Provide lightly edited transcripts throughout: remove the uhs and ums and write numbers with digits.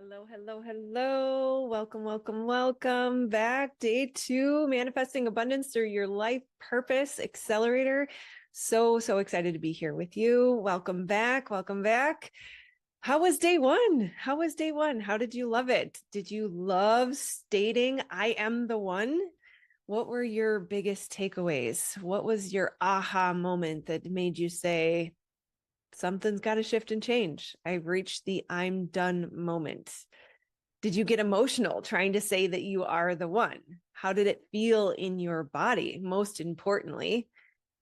Hello, hello, hello. Welcome, welcome, welcome back. Day 2, manifesting abundance through your life purpose accelerator. So excited to be here with you. Welcome back. Welcome back. How was day 1? How was day 1? How did you love it? Did you love stating, I am the one? What were your biggest takeaways? What was your aha moment that made you say, something's got to shift and change? I've reached the I'm done moment. Did you get emotional trying to say that you are the one? How did it feel in your body? Most importantly,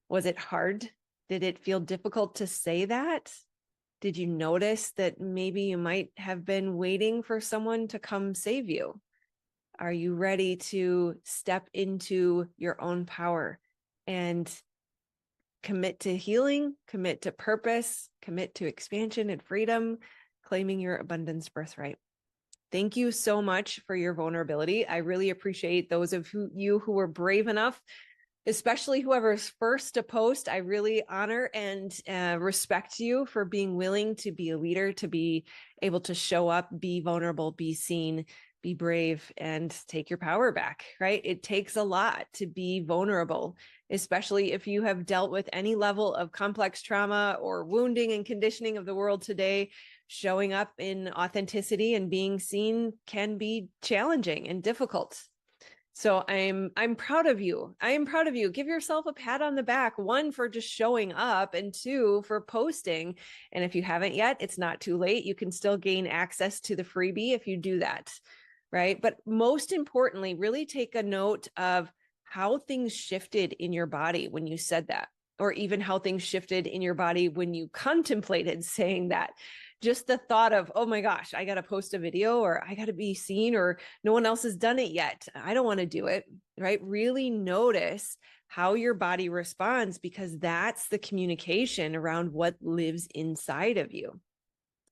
was it hard? Did it feel difficult to say that? Did you notice that maybe you might have been waiting for someone to come save you? Are you ready to step into your own power and commit to healing, commit to purpose, commit to expansion and freedom, claiming your abundance birthright? Thank you so much for your vulnerability. I really appreciate those of you who were brave enough, especially whoever's first to post. I really honor and respect you for being willing to be a leader, to be able to show up, be vulnerable, be seen, be brave, and take your power back, right? It takes a lot to be vulnerable, especially if you have dealt with any level of complex trauma or wounding and conditioning of the world today. Showing up in authenticity and being seen can be challenging and difficult. So I'm proud of you. I am proud of you. Give yourself a pat on the back, 1, for just showing up, and 2, for posting. And if you haven't yet, it's not too late. You can still gain access to the freebie if you do that, right? But most importantly, really take a note of how things shifted in your body when you said that, or even how things shifted in your body when you contemplated saying that. Just the thought of, oh my gosh, I got to post a video, or I got to be seen, or no one else has done it yet. I don't want to do it, right? Really notice how your body responds, because that's the communication around what lives inside of you.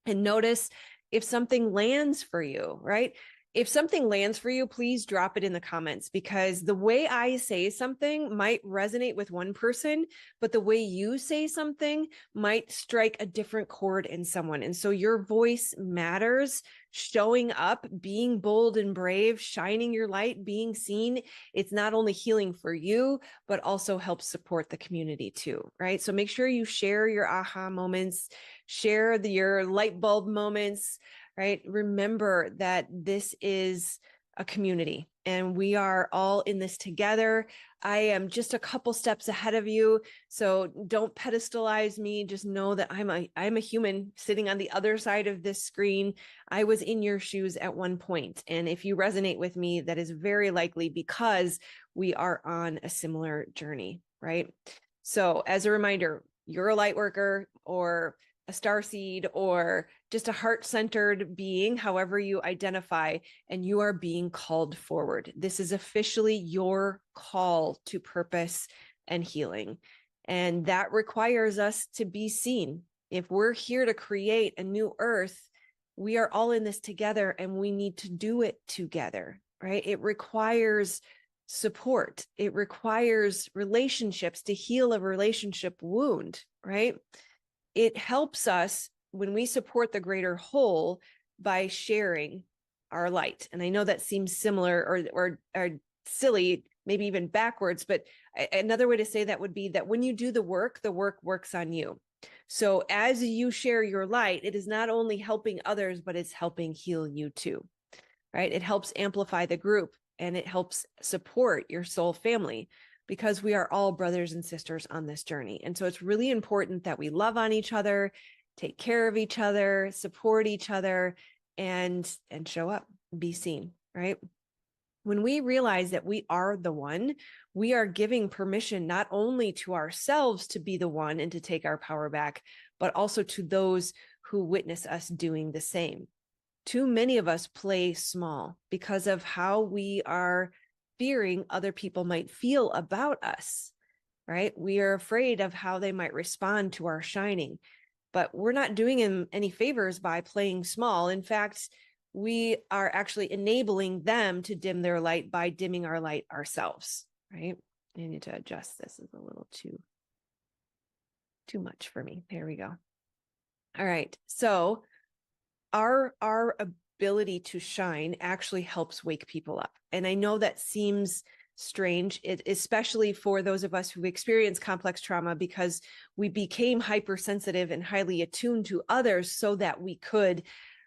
And notice if something lands for you, right? If something lands for you, please drop it in the comments, because the way I say something might resonate with one person, but the way you say something might strike a different chord in someone. And so your voice matters. Showing up, being bold and brave, shining your light, being seen, it's not only healing for you, but also helps support the community too, right? So make sure you share your aha moments, share your light bulb moments, right? Remember that this is a community and we are all in this together. I am just a couple steps ahead of you. So don't pedestalize me. Just know that I'm a human sitting on the other side of this screen. I was in your shoes at one point. And if you resonate with me, that is very likely because we are on a similar journey, right? So as a reminder, you're a light worker, or a star seed, or just a heart-centered being, however you identify, and you are being called forward. This is officially your call to purpose and healing. And that requires us to be seen. If we're here to create a new earth, we are all in this together and we need to do it together, right? It requires support. It requires relationships to heal a relationship wound, right? It helps us when we support the greater whole by sharing our light. And I know that seems similar or silly, maybe even backwards, but another way to say that would be that when you do the work works on you. So as you share your light, it is not only helping others, but it's helping heal you too, right? It helps amplify the group and it helps support your soul family, because we are all brothers and sisters on this journey. And so it's really important that we love on each other, take care of each other, support each other, and show up, be seen, right? When we realize that we are the one, we are giving permission not only to ourselves to be the one and to take our power back, but also to those who witness us doing the same. Too many of us play small because of how we are fearing other people might feel about us, right? We are afraid of how they might respond to our shining, but we're not doing them any favors by playing small. In fact, we are actually enabling them to dim their light by dimming our light ourselves, right? I need to adjust this. It's a little too much for me. There we go. All right. So our ability to shine actually helps wake people up. And I know that seems strange, especially for those of us who've experienced complex trauma, because we became hypersensitive and highly attuned to others so that we could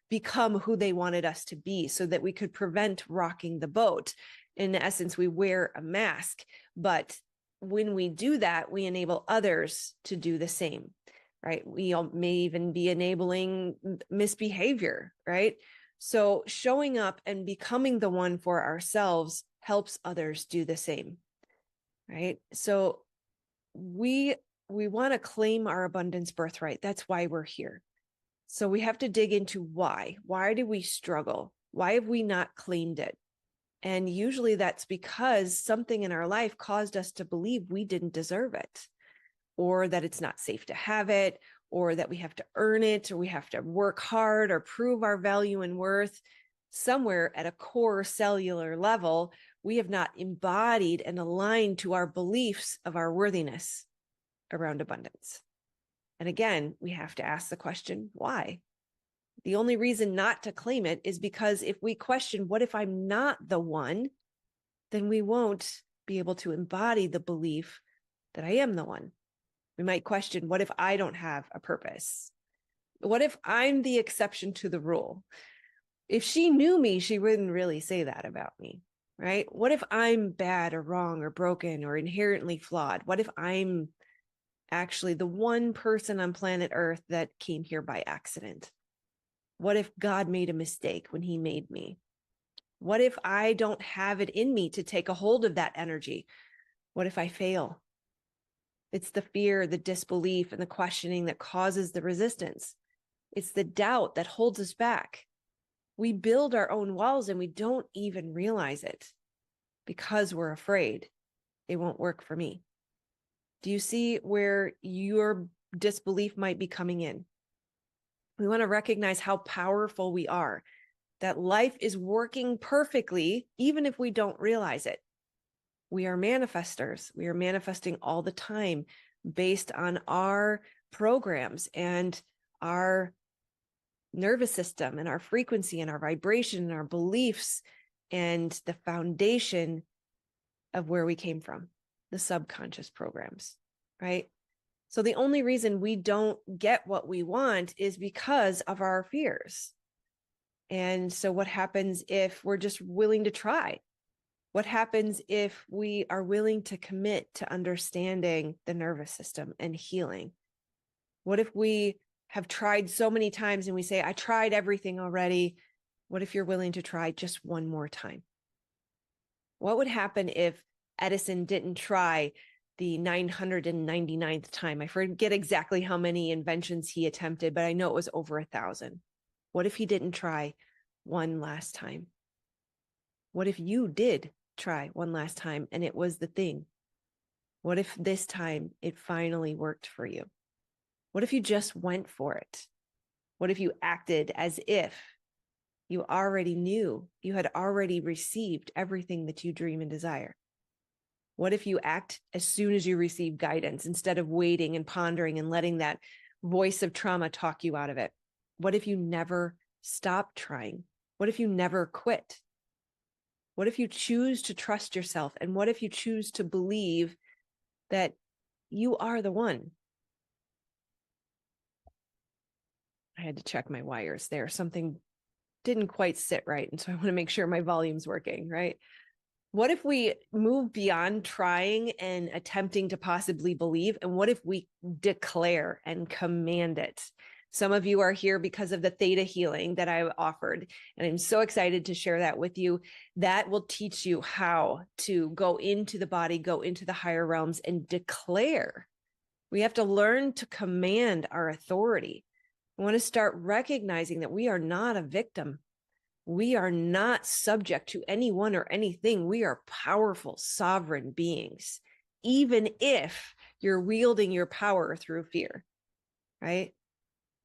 become who they wanted us to be, so that we could prevent rocking the boat. In essence, we wear a mask, but when we do that, we enable others to do the same, right? We may even be enabling misbehavior, right? So showing up and becoming the one for ourselves helps others do the same, right? So we want to claim our abundance birthright. That's why we're here. So we have to dig into why. Why do we struggle? Why have we not claimed it? And usually that's because something in our life caused us to believe we didn't deserve it, or that it's not safe to have it, or that we have to earn it, or we have to work hard or prove our value and worth. Somewhere at a core cellular level, we have not embodied and aligned to our beliefs of our worthiness around abundance. And again, we have to ask the question, why? The only reason not to claim it is because if we question, what if I'm not the one, then we won't be able to embody the belief that I am the one. We might question, what if I don't have a purpose? What if I'm the exception to the rule? If she knew me, she wouldn't really say that about me, right? What if I'm bad or wrong or broken or inherently flawed? What if I'm actually the one person on planet Earth that came here by accident? What if God made a mistake when he made me? What if I don't have it in me to take a hold of that energy? What if I fail? It's the fear, the disbelief, and the questioning that causes the resistance. It's the doubt that holds us back. We build our own walls and we don't even realize it because we're afraid it won't work for me. Do you see where your disbelief might be coming in? We want to recognize how powerful we are, that life is working perfectly, even if we don't realize it. We are manifestors. We are manifesting all the time based on our programs and our nervous system and our frequency and our vibration and our beliefs and the foundation of where we came from, the subconscious programs, right? So the only reason we don't get what we want is because of our fears. And so what happens if we're just willing to try? What happens if we are willing to commit to understanding the nervous system and healing? What if we have tried so many times and we say, I tried everything already? What if you're willing to try just one more time? What would happen if Edison didn't try the 999th time? I forget exactly how many inventions he attempted, but I know it was over 1,000. What if he didn't try one last time? What if you did try one last time and it was the thing? What if this time it finally worked for you? What if you just went for it? What if you acted as if you already knew, you had already received everything that you dream and desire? What if you act as soon as you receive guidance instead of waiting and pondering and letting that voice of trauma talk you out of it? What if you never stop trying? What if you never quit? What if you choose to trust yourself? And what if you choose to believe that you are the one? I had to check my wires there. Something didn't quite sit right. And so I want to make sure my volume's working, right? What if we move beyond trying and attempting to possibly believe? And what if we declare and command it? Some of you are here because of the theta healing that I offered. And I'm so excited to share that with you. That will teach you how to go into the body, go into the higher realms and declare. We have to learn to command our authority. We want to start recognizing that we are not a victim. We are not subject to anyone or anything. We are powerful, sovereign beings, even if you're wielding your power through fear, right?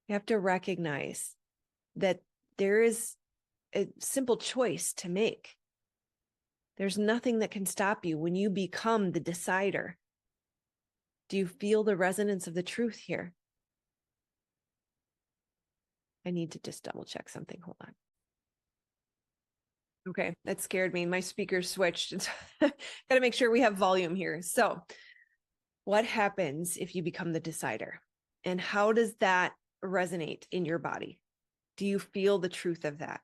You have to recognize that there is a simple choice to make. There's nothing that can stop you when you become the decider. Do you feel the resonance of the truth here? I need to just double check something. Hold on. Okay, that scared me. My speaker switched. Got to make sure we have volume here. So, what happens if you become the decider? And how does that resonate in your body? Do you feel the truth of that?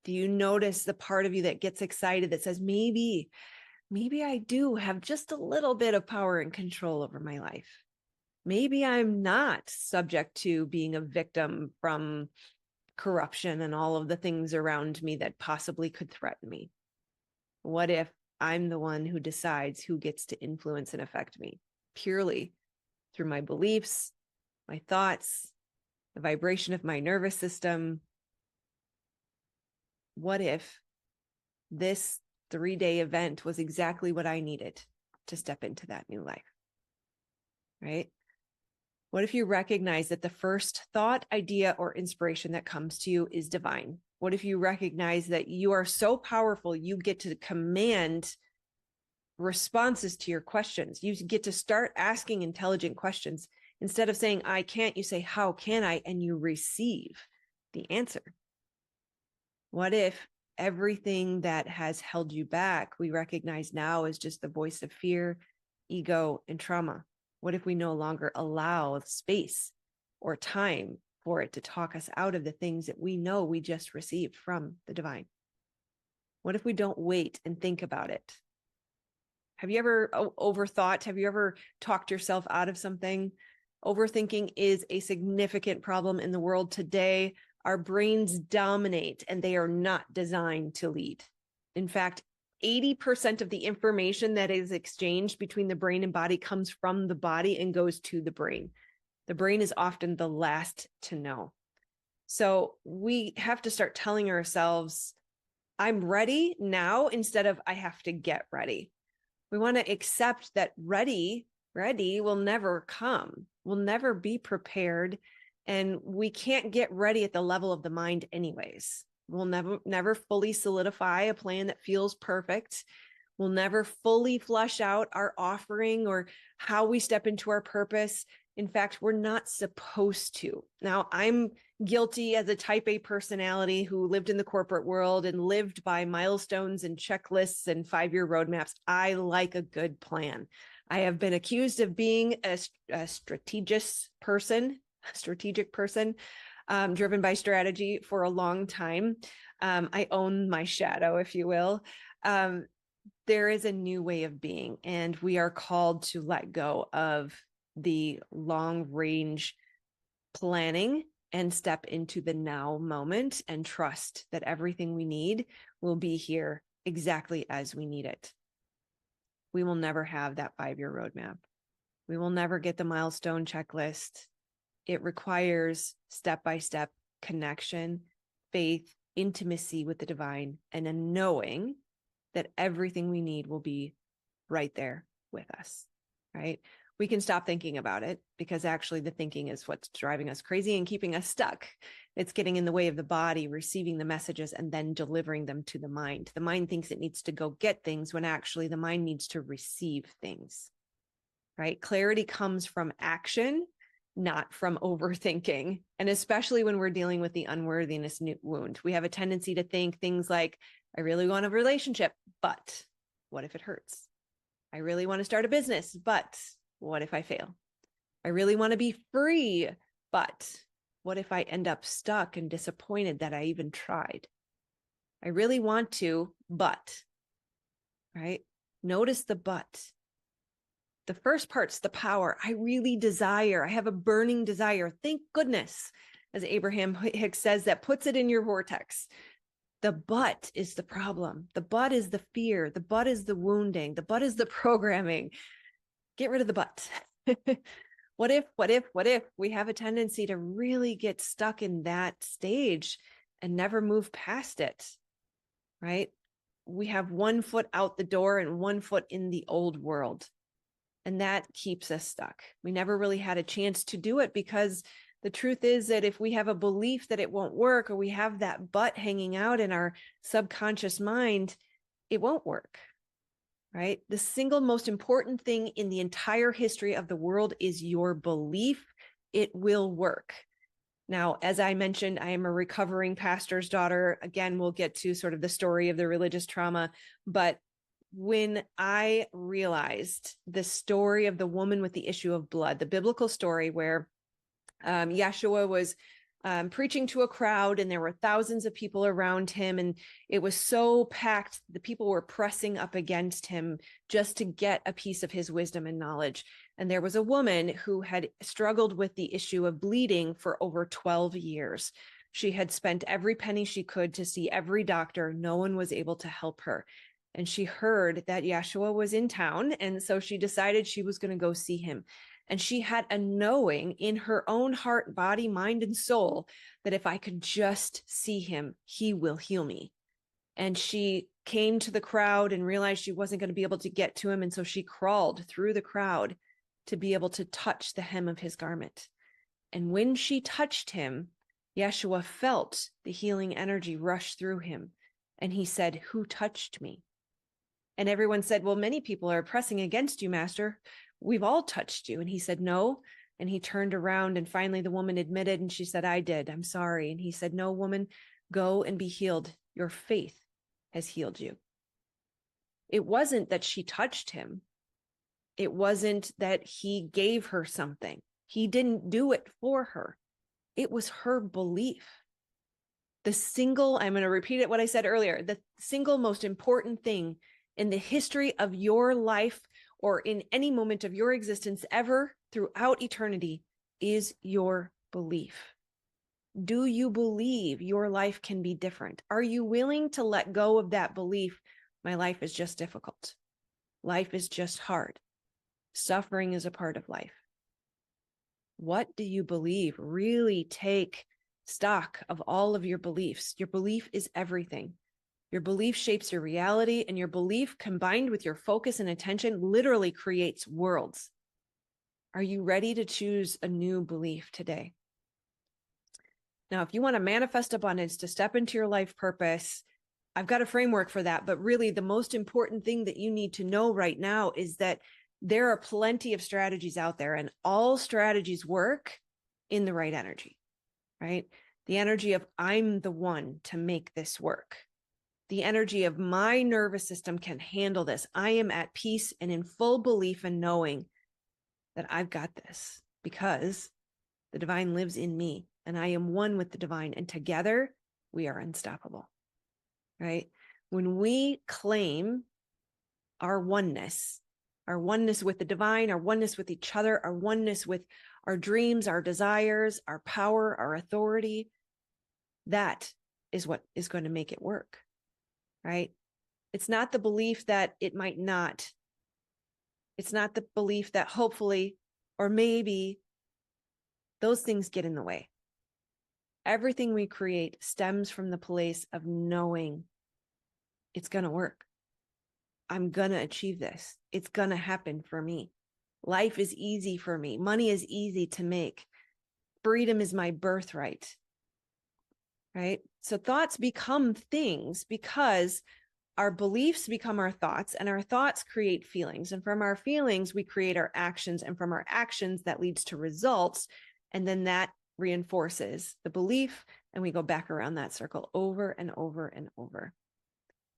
Do you notice the part of you that gets excited that says, maybe I do have just a little bit of power and control over my life? Maybe I'm not subject to being a victim from corruption and all of the things around me that possibly could threaten me. What if I'm the one who decides who gets to influence and affect me purely through my beliefs, my thoughts, the vibration of my nervous system? What if this 3-day event was exactly what I needed to step into that new life? Right? What if you recognize that the first thought, idea, or inspiration that comes to you is divine? What if you recognize that you are so powerful, you get to command responses to your questions? You get to start asking intelligent questions. Instead of saying, I can't, you say, how can I? And you receive the answer. What if everything that has held you back, we recognize now as just the voice of fear, ego, and trauma? What if we no longer allow space or time for it to talk us out of the things that we know we just received from the divine? What if we don't wait and think about it? Have you ever overthought? Have you ever talked yourself out of something? Overthinking is a significant problem in the world today. Our brains dominate and they are not designed to lead. In fact, 80% of the information that is exchanged between the brain and body comes from the body and goes to the brain. The brain is often the last to know. So we have to start telling ourselves, I'm ready now, instead of I have to get ready. We want to accept that ready will never come. We'll never be prepared. And we can't get ready at the level of the mind anyways. We'll never fully solidify a plan that feels perfect. We'll never fully flush out our offering or how we step into our purpose. In fact, we're not supposed to. Now, I'm guilty as a type A personality who lived in the corporate world and lived by milestones and checklists and 5-year roadmaps. I like a good plan. I have been accused of being a strategic person, driven by strategy for a long time. I own my shadow, if you will. There is a new way of being, and we are called to let go of the long range planning and step into the now moment and trust that everything we need will be here exactly as we need it. We will never have that 5-year roadmap. We will never get the milestone checklist. It requires step-by-step connection, faith, intimacy with the divine, and a knowing that everything we need will be right there with us, right? We can stop thinking about it, because actually the thinking is what's driving us crazy and keeping us stuck. It's getting in the way of the body receiving the messages and then delivering them to the mind. The mind thinks it needs to go get things when actually the mind needs to receive things, right? Clarity comes from action, not from overthinking. And especially when we're dealing with the unworthiness wound, we have a tendency to think things like, I really want a relationship, but what if it hurts? I really want to start a business, but what if I fail? I really want to be free, but what if I end up stuck and disappointed that I even tried? I really want to, but, right? Notice the but. The first part's the power. I really desire. I have a burning desire. Thank goodness, as Abraham Hicks says, that puts it in your vortex. The but is the problem. The but is the fear. The but is the wounding. The but is the programming. Get rid of the but. What if we have a tendency to really get stuck in that stage and never move past it, right? We have one foot out the door and one foot in the old world. And that keeps us stuck. We never really had a chance to do it, because the truth is that if we have a belief that it won't work, or we have that but hanging out in our subconscious mind, it won't work, right? The single most important thing in the entire history of the world is your belief it will work. Now, as I mentioned, I am a recovering pastor's daughter. Again, we'll get to sort of the story of the religious trauma. But when I realized the story of the woman with the issue of blood, the biblical story where Yeshua was preaching to a crowd and there were thousands of people around him, and it was so packed, the people were pressing up against him just to get a piece of his wisdom and knowledge. And there was a woman who had struggled with the issue of bleeding for over 12 years. She had spent every penny she could to see every doctor. No one was able to help her. And she heard that Yeshua was in town. And so she decided she was going to go see him. And she had a knowing in her own heart, body, mind, and soul that if I could just see him, he will heal me. And she came to the crowd and realized she wasn't going to be able to get to him. And so she crawled through the crowd to be able to touch the hem of his garment. And when she touched him, Yeshua felt the healing energy rush through him. And he said, "Who touched me?" And everyone said, "Well, many people are pressing against you, Master. We've all touched you." And he said, "No." And he turned around and finally the woman admitted, and she said, "I did. I'm sorry." And he said, "No, woman, go and be healed. Your faith has healed you." It wasn't that she touched him. It wasn't that he gave her something. He didn't do it for her. It was her belief. I'm going to repeat it what I said earlier, the single most important thing in the history of your life or in any moment of your existence ever throughout eternity is your belief. Do you believe your life can be different? Are you willing to let go of that belief? My life is just difficult. Life is just hard. Suffering is a part of life. What do you believe? Really take stock of all of your beliefs. Your belief is everything. Your belief shapes your reality, and your belief combined with your focus and attention literally creates worlds. Are you ready to choose a new belief today? Now, if you want to manifest abundance, to step into your life purpose, I've got a framework for that. But really, the most important thing that you need to know right now is that there are plenty of strategies out there, and all strategies work in the right energy, right? The energy of I'm the one to make this work. The energy of my nervous system can handle this. I am at peace and in full belief and knowing that I've got this because the divine lives in me and I am one with the divine, and together we are unstoppable, right? When we claim our oneness with the divine, our oneness with each other, our oneness with our dreams, our desires, our power, our authority, that is what is going to make it work. Right? It's not the belief that it might not. It's not the belief that hopefully or maybe those things get in the way. Everything we create stems from the place of knowing it's going to work. I'm going to achieve this. It's going to happen for me. Life is easy for me. Money is easy to make. Freedom is my birthright. Right? So thoughts become things because our beliefs become our thoughts, and our thoughts create feelings. And from our feelings, we create our actions. And from our actions, that leads to results. And then that reinforces the belief. And we go back around that circle over and over and over.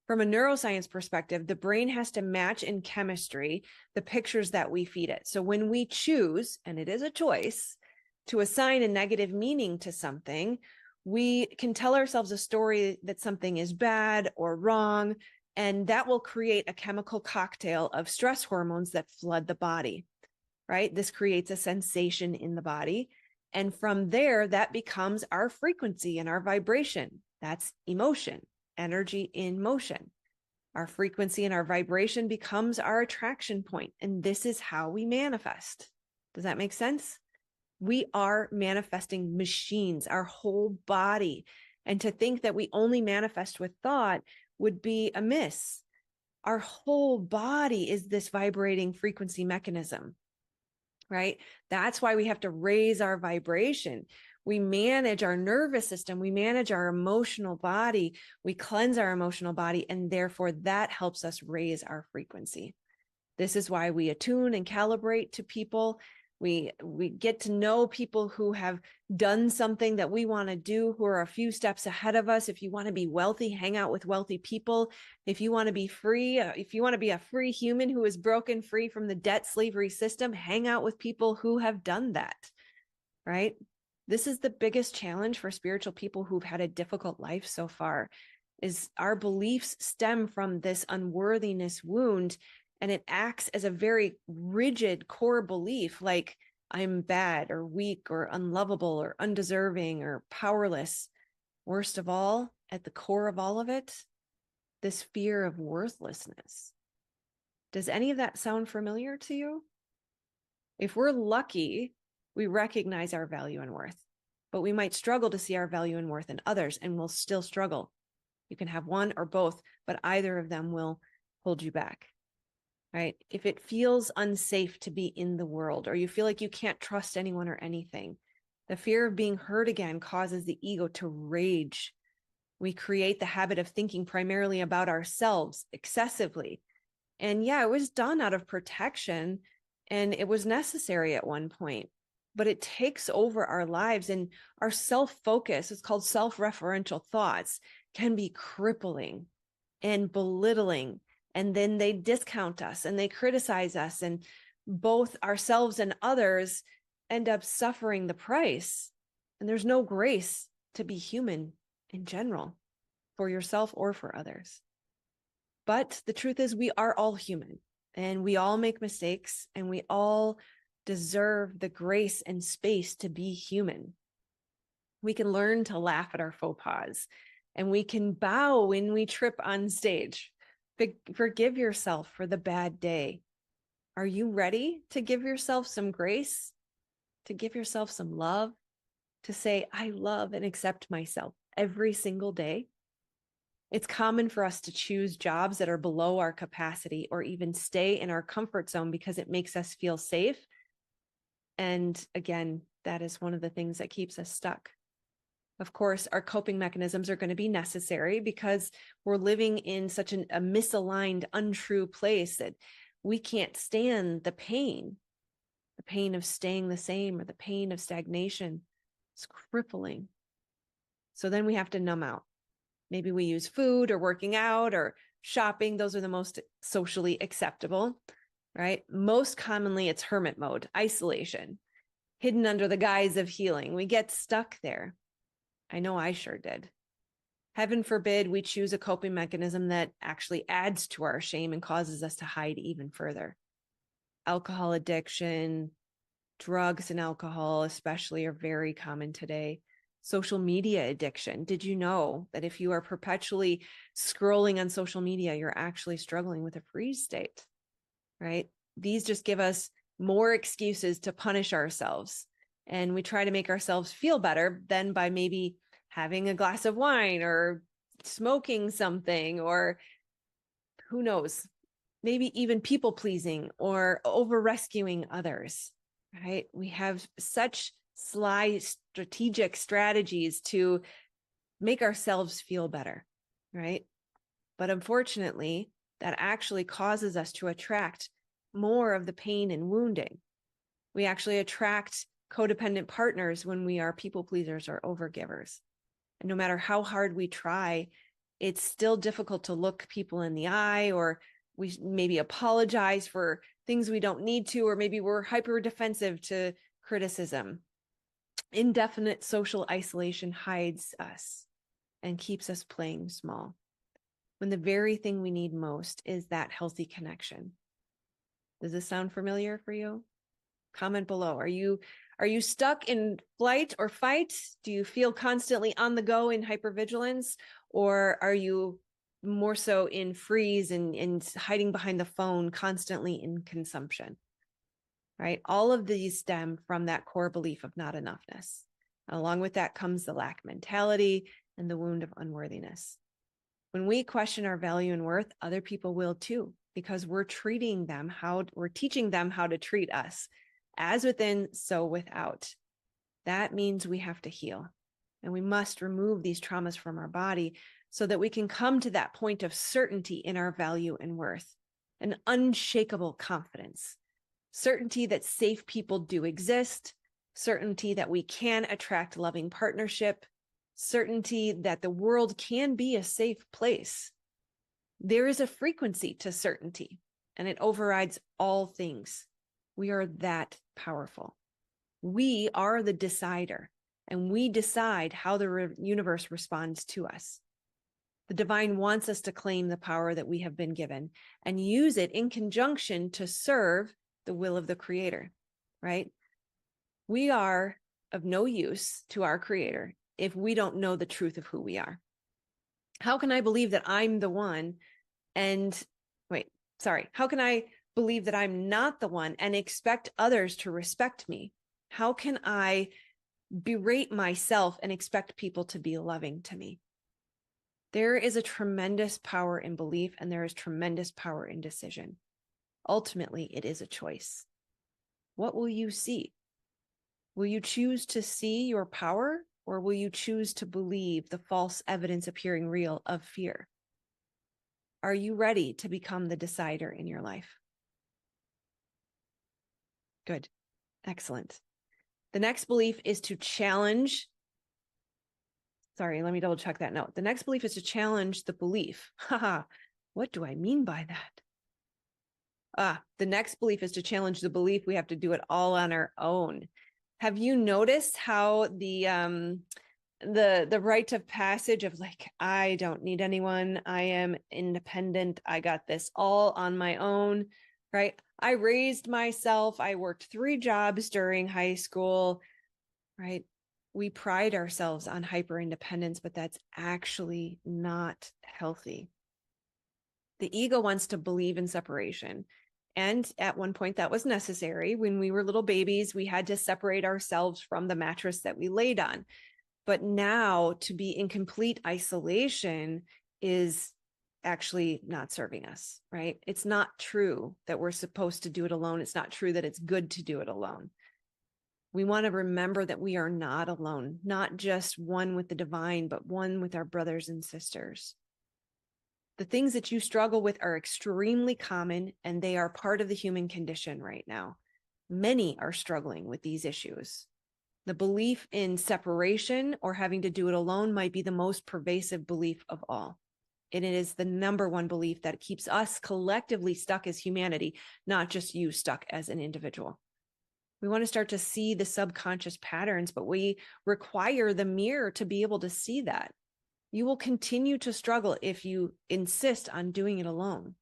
From a neuroscience perspective, the brain has to match in chemistry the pictures that we feed it. So when we choose, and it is a choice, to assign a negative meaning to something, we can tell ourselves a story that something is bad or wrong, and that will create a chemical cocktail of stress hormones that flood the body, right? This creates a sensation in the body. And from there, that becomes our frequency and our vibration. That's emotion, energy in motion. Our frequency and our vibration becomes our attraction point. And this is how we manifest. Does that make sense? We are manifesting machines, our whole body. And to think that we only manifest with thought would be amiss. Our whole body is this vibrating frequency mechanism, right? That's why we have to raise our vibration. We manage our nervous system. We manage our emotional body. We cleanse our emotional body. And therefore, that helps us raise our frequency. This is why we attune and calibrate to people. We get to know people who have done something that we want to do, who are a few steps ahead of us. If you want to be wealthy, hang out with wealthy people. If you want to be free, if you want to be a free human who is broken free from the debt slavery system, hang out with people who have done that, right? This is the biggest challenge for spiritual people who've had a difficult life so far, is our beliefs stem from this unworthiness wound, and it acts as a very rigid core belief, like I'm bad or weak or unlovable or undeserving or powerless. Worst of all, at the core of all of it, this fear of worthlessness. Does any of that sound familiar to you? If we're lucky, we recognize our value and worth, but we might struggle to see our value and worth in others, and we'll still struggle. You can have one or both, but either of them will hold you back, right? If it feels unsafe to be in the world, or you feel like you can't trust anyone or anything, the fear of being hurt again causes the ego to rage. We create the habit of thinking primarily about ourselves excessively. And yeah, it was done out of protection, and it was necessary at one point, but it takes over our lives, and our self-focus, it's called self-referential thoughts, can be crippling and belittling. And then they discount us and they criticize us, and both ourselves and others end up suffering the price. And there's no grace to be human in general, for yourself or for others. But the truth is, we are all human, and we all make mistakes, and we all deserve the grace and space to be human. We can learn to laugh at our faux pas, and we can bow when we trip on stage. Forgive yourself for the bad day. Are you ready to give yourself some grace, to give yourself some love, to say, I love and accept myself every single day? It's common for us to choose jobs that are below our capacity, or even stay in our comfort zone because it makes us feel safe. And again, that is one of the things that keeps us stuck. Of course, our coping mechanisms are going to be necessary because we're living in such a misaligned, untrue place that we can't stand the pain of staying the same, or the pain of stagnation. It's crippling. So then we have to numb out. Maybe we use food or working out or shopping. Those are the most socially acceptable, right? Most commonly, it's hermit mode, isolation, hidden under the guise of healing. We get stuck there. I know I sure did. Heaven forbid we choose a coping mechanism that actually adds to our shame and causes us to hide even further. Alcohol addiction, drugs and alcohol especially, are very common today. Social media addiction. Did you know that if you are perpetually scrolling on social media, you're actually struggling with a freeze state, right? These just give us more excuses to punish ourselves. And we try to make ourselves feel better then by maybe having a glass of wine or smoking something, or who knows, maybe even people pleasing or over rescuing others, right? We have such sly strategic strategies to make ourselves feel better, right? But unfortunately, that actually causes us to attract more of the pain and wounding. We actually attract codependent partners when we are people pleasers or overgivers. And no matter how hard we try, it's still difficult to look people in the eye, or we maybe apologize for things we don't need to, or maybe we're hyper defensive to criticism. Indefinite social isolation hides us and keeps us playing small, when the very thing we need most is that healthy connection. Does this sound familiar for you? Comment below. Are you stuck in flight or fight? Do you feel constantly on the go in hypervigilance? Or are you more so in freeze and hiding behind the phone, constantly in consumption? Right? All of these stem from that core belief of not enoughness. Along with that comes the lack mentality and the wound of unworthiness. When we question our value and worth, other people will too, because we're teaching them how to treat us. As within, so without. That means we have to heal, and we must remove these traumas from our body so that we can come to that point of certainty in our value and worth, an unshakable confidence, certainty that safe people do exist, certainty that we can attract loving partnership, certainty that the world can be a safe place. There is a frequency to certainty, and it overrides all things. We are that powerful. We are the decider, and we decide how the universe responds to us. The divine wants us to claim the power that we have been given and use it in conjunction to serve the will of the creator, right? We are of no use to our creator if we don't know the truth of who we are. How can I believe that I'm the one how can I believe that I'm not the one and expect others to respect me? How can I berate myself and expect people to be loving to me? There is a tremendous power in belief, and there is tremendous power in decision. Ultimately, it is a choice. What will you see? Will you choose to see your power, or will you choose to believe the false evidence appearing real of fear? Are you ready to become the decider in your life? Good. Excellent. The next belief is to challenge. Sorry, let me double check that note. The next belief is to challenge the belief. Haha, what do I mean by that? The next belief is to challenge the belief we have to do it all on our own. Have you noticed how the rite of passage of like, I don't need anyone, I am independent, I got this all on my own, right? I raised myself, I worked 3 jobs during high school, right? We pride ourselves on hyper independence, but that's actually not healthy. The ego wants to believe in separation. And at one point that was necessary. When we were little babies, we had to separate ourselves from the mattress that we laid on. But now to be in complete isolation is actually not serving us, right? It's not true that we're supposed to do it alone. It's not true that it's good to do it alone. We want to remember that we are not alone, not just one with the divine, but one with our brothers and sisters. The things that you struggle with are extremely common, and they are part of the human condition right now. Many are struggling with these issues. The belief in separation or having to do it alone might be the most pervasive belief of all. And it is the number one belief that keeps us collectively stuck as humanity, not just you stuck as an individual. We want to start to see the subconscious patterns, but we require the mirror to be able to see that. You will continue to struggle if you insist on doing it alone.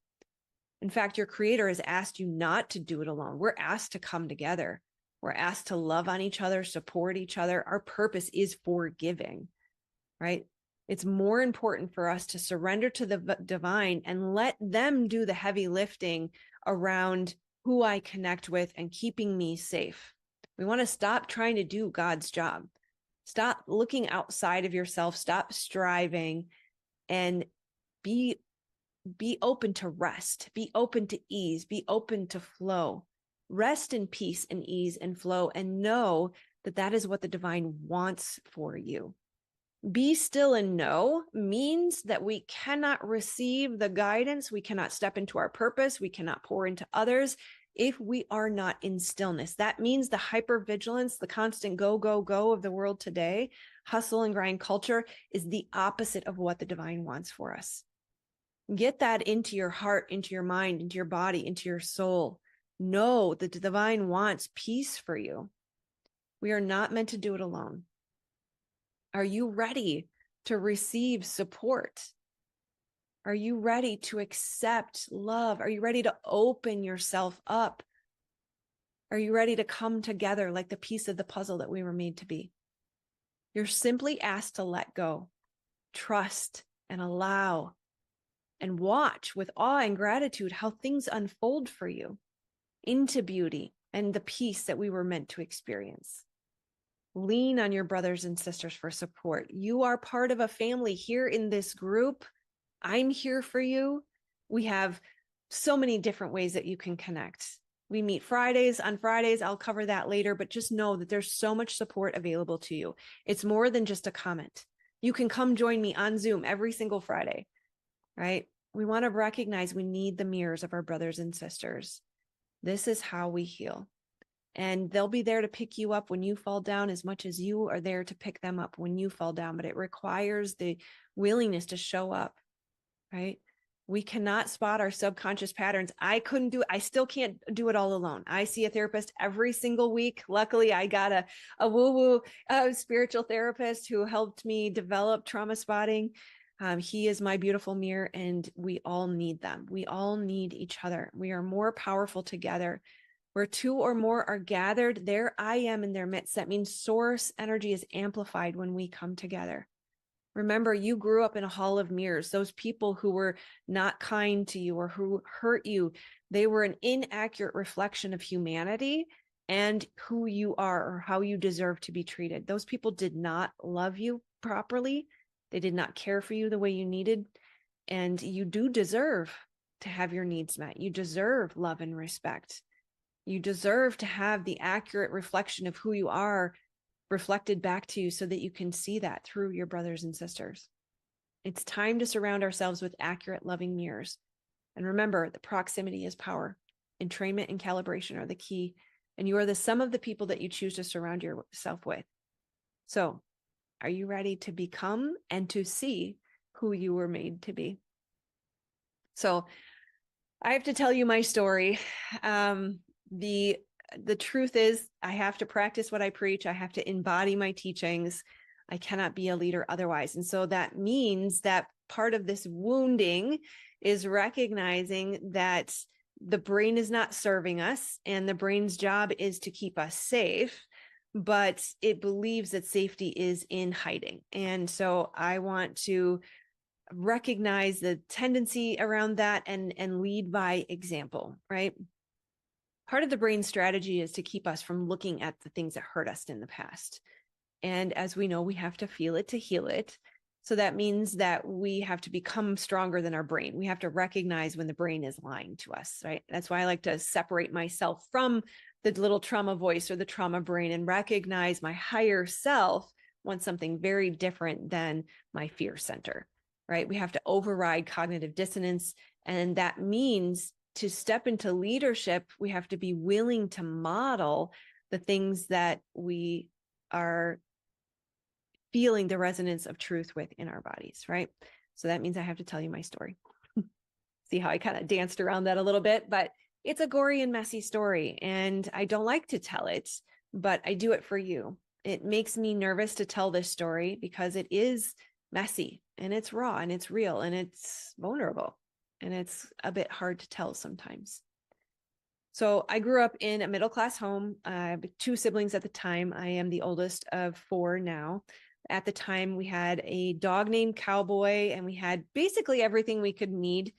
In fact, your creator has asked you not to do it alone. We're asked to come together. We're asked to love on each other, support each other. Our purpose is forgiving, right? It's more important for us to surrender to the divine and let them do the heavy lifting around who I connect with and keeping me safe. We want to stop trying to do God's job. Stop looking outside of yourself. Stop striving and be open to rest. Be open to ease. Be open to flow. Rest in peace and ease and flow, and know that that is what the divine wants for you. Be still and know means that we cannot receive the guidance. We cannot step into our purpose. We cannot pour into others if we are not in stillness. That means the hypervigilance, the constant go, go, go of the world today, hustle and grind culture, is the opposite of what the divine wants for us. Get that into your heart, into your mind, into your body, into your soul. Know that the divine wants peace for you. We are not meant to do it alone. Are you ready to receive support? Are you ready to accept love? Are you ready to open yourself up? Are you ready to come together like the piece of the puzzle that we were made to be? You're simply asked to let go, trust, and allow, and watch with awe and gratitude how things unfold for you into beauty and the peace that we were meant to experience. Lean on your brothers and sisters for support. You are part of a family here in this group. I'm here for you. We have so many different ways that you can connect. We meet Fridays. On Fridays, I'll cover that later, but just know that there's so much support available to you. It's more than just a comment. You can come join me on Zoom every single Friday, right? We want to recognize we need the mirrors of our brothers and sisters. This is how we heal. And they'll be there to pick you up when you fall down as much as you are there to pick them up when you fall down. But it requires the willingness to show up, right? We cannot spot our subconscious patterns. I still can't do it all alone. I see a therapist every single week. Luckily, I got a woo-woo spiritual therapist who helped me develop trauma spotting. He is my beautiful mirror, and we all need them. We all need each other. We are more powerful together. Where two or more are gathered, there I am in their midst. That means source energy is amplified when we come together. Remember, you grew up in a hall of mirrors. Those people who were not kind to you or who hurt you, they were an inaccurate reflection of humanity and who you are or how you deserve to be treated. Those people did not love you properly. They did not care for you the way you needed. And you do deserve to have your needs met. You deserve love and respect. You deserve to have the accurate reflection of who you are reflected back to you so that you can see that through your brothers and sisters. It's time to surround ourselves with accurate, loving mirrors. And remember, the proximity is power. Entrainment and calibration are the key. And you are the sum of the people that you choose to surround yourself with. So, are you ready to become and to see who you were made to be? So, I have to tell you my story. The truth is, I have to practice what I preach. I have to embody my teachings. I cannot be a leader otherwise. And so that means that part of this wounding is recognizing that the brain is not serving us, and the brain's job is to keep us safe, but it believes that safety is in hiding. And so I want to recognize the tendency around that and lead by example, right? Part of the brain strategy is to keep us from looking at the things that hurt us in the past. And as we know, we have to feel it to heal it. So that means that we have to become stronger than our brain. We have to recognize when the brain is lying to us, right? That's why I like to separate myself from the little trauma voice or the trauma brain and recognize my higher self wants something very different than my fear center, right? We have to override cognitive dissonance. And that means to step into leadership, we have to be willing to model the things that we are feeling the resonance of truth with in our bodies, right? So that means I have to tell you my story. See how I kind of danced around that a little bit, but it's a gory and messy story, and I don't like to tell it, but I do it for you. It makes me nervous to tell this story because it is messy and it's raw and it's real and it's vulnerable. And it's a bit hard to tell sometimes. So I grew up in a middle-class home. I have two siblings at the time. I am the oldest of four now. At the time, we had a dog named Cowboy, and we had basically everything we could need.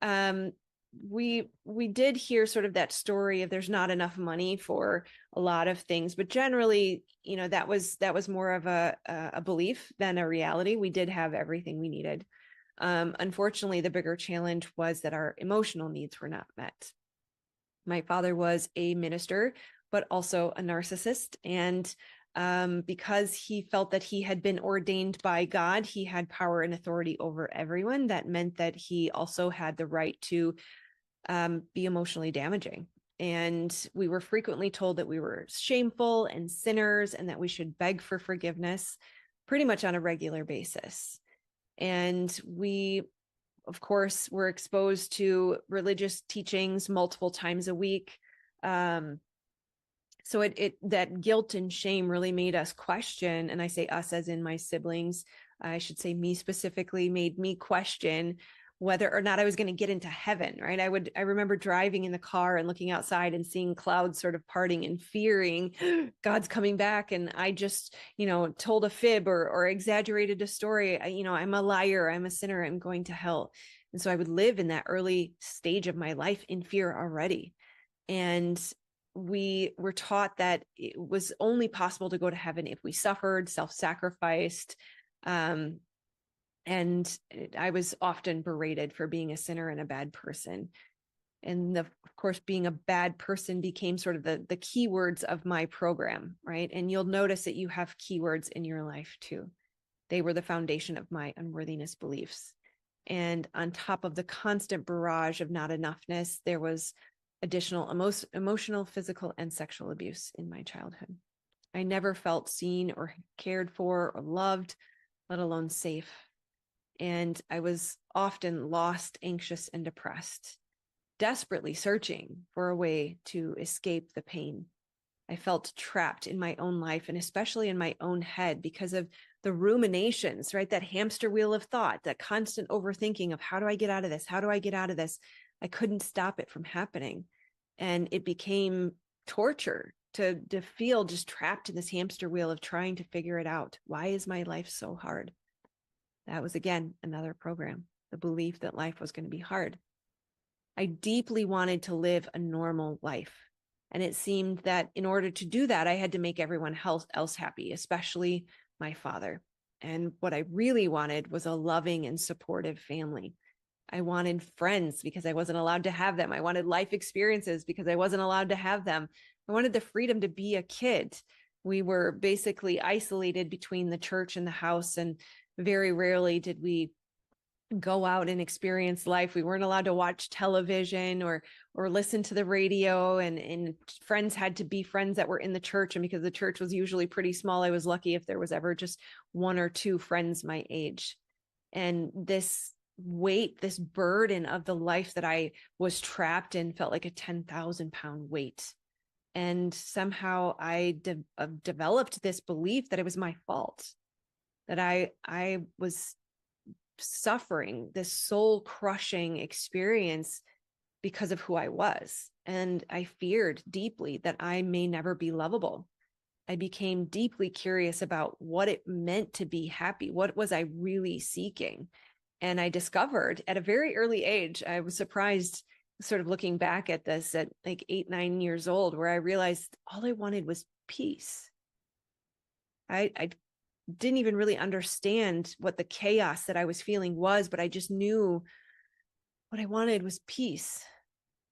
We did hear sort of that story of there's not enough money for a lot of things, but generally, you know, that was more of a belief than a reality. We did have everything we needed. Unfortunately, the bigger challenge was that our emotional needs were not met. My father was a minister, but also a narcissist. And because he felt that he had been ordained by God, he had power and authority over everyone. That meant that he also had the right to be emotionally damaging. And we were frequently told that we were shameful and sinners and that we should beg for forgiveness pretty much on a regular basis. And we, of course, were exposed to religious teachings multiple times a week. So that guilt and shame really made us question, and I say us as in my siblings, I should say me specifically, made me question whether or not I was going to get into heaven, right? I remember driving in the car and looking outside and seeing clouds sort of parting and fearing God's coming back. And I just, told a fib or exaggerated a story. I'm a liar. I'm a sinner. I'm going to hell. And so I would live in that early stage of my life in fear already. And we were taught that it was only possible to go to heaven if we suffered, self-sacrificed, and I was often berated for being a sinner and a bad person. And of course, being a bad person became sort of the keywords of my program, right? And you'll notice that you have keywords in your life too. They were the foundation of my unworthiness beliefs. And on top of the constant barrage of not enoughness, there was additional emotional, physical, and sexual abuse in my childhood. I never felt seen or cared for or loved, let alone safe. And I was often lost, anxious, and depressed, desperately searching for a way to escape the pain. I felt trapped in my own life and especially in my own head because of the ruminations, right? That hamster wheel of thought, that constant overthinking of how do I get out of this? How do I get out of this? I couldn't stop it from happening. And it became torture to feel just trapped in this hamster wheel of trying to figure it out. Why is my life so hard? That was, again, another program, the belief that life was going to be hard. I deeply wanted to live a normal life. And it seemed that in order to do that, I had to make everyone else happy, especially my father. And what I really wanted was a loving and supportive family. I wanted friends because I wasn't allowed to have them. I wanted life experiences because I wasn't allowed to have them. I wanted the freedom to be a kid. We were basically isolated between the church and the house, and very rarely did we go out and experience life. We weren't allowed to watch television or listen to the radio, and friends had to be friends that were in the church. And because the church was usually pretty small, I was lucky if there was ever just one or two friends my age. And this weight, this burden of the life that I was trapped in felt like a 10,000-pound weight. And somehow I developed this belief that it was my fault, that I was suffering this soul crushing experience because of who I was. And I feared deeply that I may never be lovable. I became deeply curious about what it meant to be happy. What was I really seeking? And I discovered at a very early age, I was surprised sort of looking back at this at like 8, 9 years old, where I realized all I wanted was peace. I didn't even really understand what the chaos that I was feeling was, but I just knew what I wanted was peace.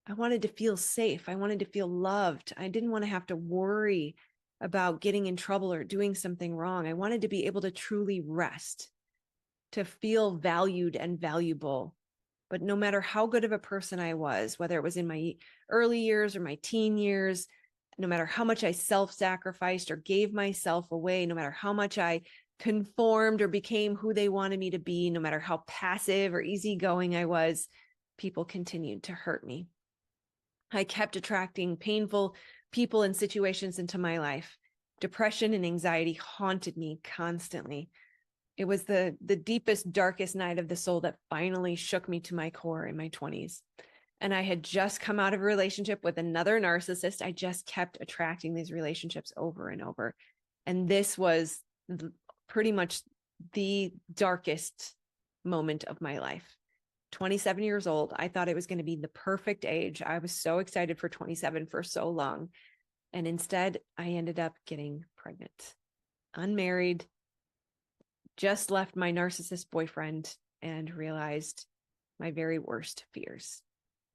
I wanted to feel safe. I wanted to feel loved. I didn't want to have to worry about getting in trouble or doing something wrong. I wanted to be able to truly rest, to feel valued and valuable. But no matter how good of a person I was, whether it was in my early years or my teen years, no matter how much I self-sacrificed or gave myself away, no matter how much I conformed or became who they wanted me to be, no matter how passive or easygoing I was, people continued to hurt me. I kept attracting painful people and situations into my life. Depression and anxiety haunted me constantly. It was the deepest, darkest night of the soul that finally shook me to my core in my 20s. And I had just come out of a relationship with another narcissist. I just kept attracting these relationships over and over. And this was pretty much the darkest moment of my life. 27 years old. I thought it was going to be the perfect age. I was so excited for 27 for so long. And instead, I ended up getting pregnant, unmarried, just left my narcissist boyfriend, and realized my very worst fears.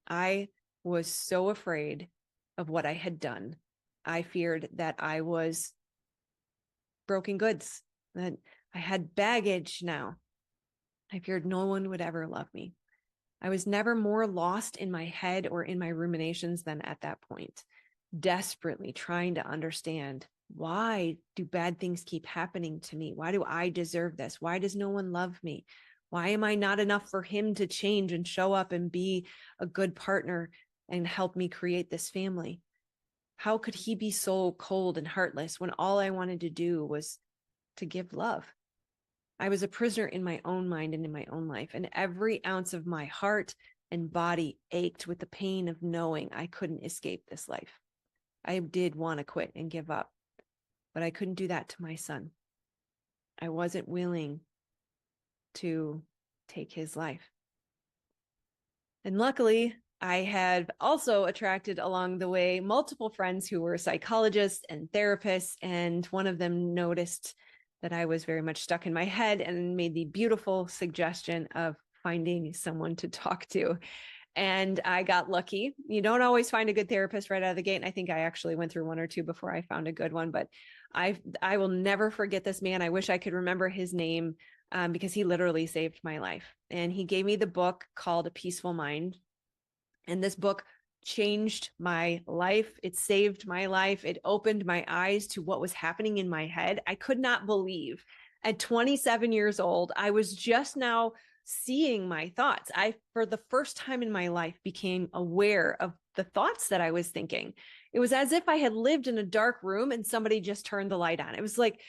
I was so afraid of what I had done. I feared that I was broken goods, that I had baggage now. I feared no one would ever love me. I was never more lost in my head or in my ruminations than at that point, desperately trying to understand, why do bad things keep happening to me? Why do I deserve this? Why does no one love me? Why am I not enough for him to change and show up and be a good partner and help me create this family? How could he be so cold and heartless when all I wanted to do was to give love? I was a prisoner in my own mind and in my own life, and every ounce of my heart and body ached with the pain of knowing I couldn't escape this life. I did want to quit and give up, but I couldn't do that to my son. I wasn't willing to take his life. And luckily, I had also attracted along the way multiple friends who were psychologists and therapists, and one of them noticed that I was very much stuck in my head and made the beautiful suggestion of finding someone to talk to. And I got lucky. You don't always find a good therapist right out of the gate. And I think I actually went through one or two before I found a good one, but I will never forget this man. I wish I could remember his name because he literally saved my life. And he gave me the book called A Peaceful Mind. And this book changed my life. It saved my life. It opened my eyes to what was happening in my head. I could not believe at 27 years old, I was just now seeing my thoughts. I, for the first time in my life, became aware of the thoughts that I was thinking. It was as if I had lived in a dark room and somebody just turned the light on. It was like,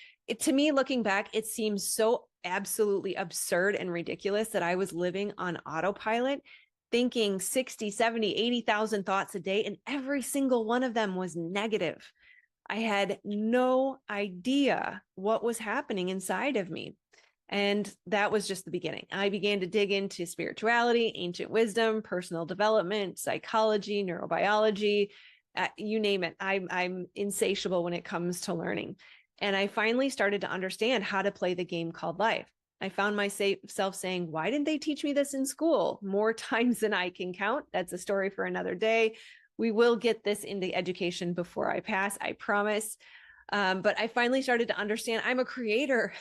to me, looking back, it seems so absolutely absurd and ridiculous that I was living on autopilot, thinking 60, 70, 80,000 thoughts a day, and every single one of them was negative. I had no idea what was happening inside of me. And that was just the beginning. I began to dig into spirituality, ancient wisdom, personal development, psychology, neurobiology, you name it. I'm insatiable when it comes to learning. And I finally started to understand how to play the game called life. I found myself saying, why didn't they teach me this in school? More times than I can count. That's a story for another day. We will get this into education before I pass, I promise. But I finally started to understand I'm a creator.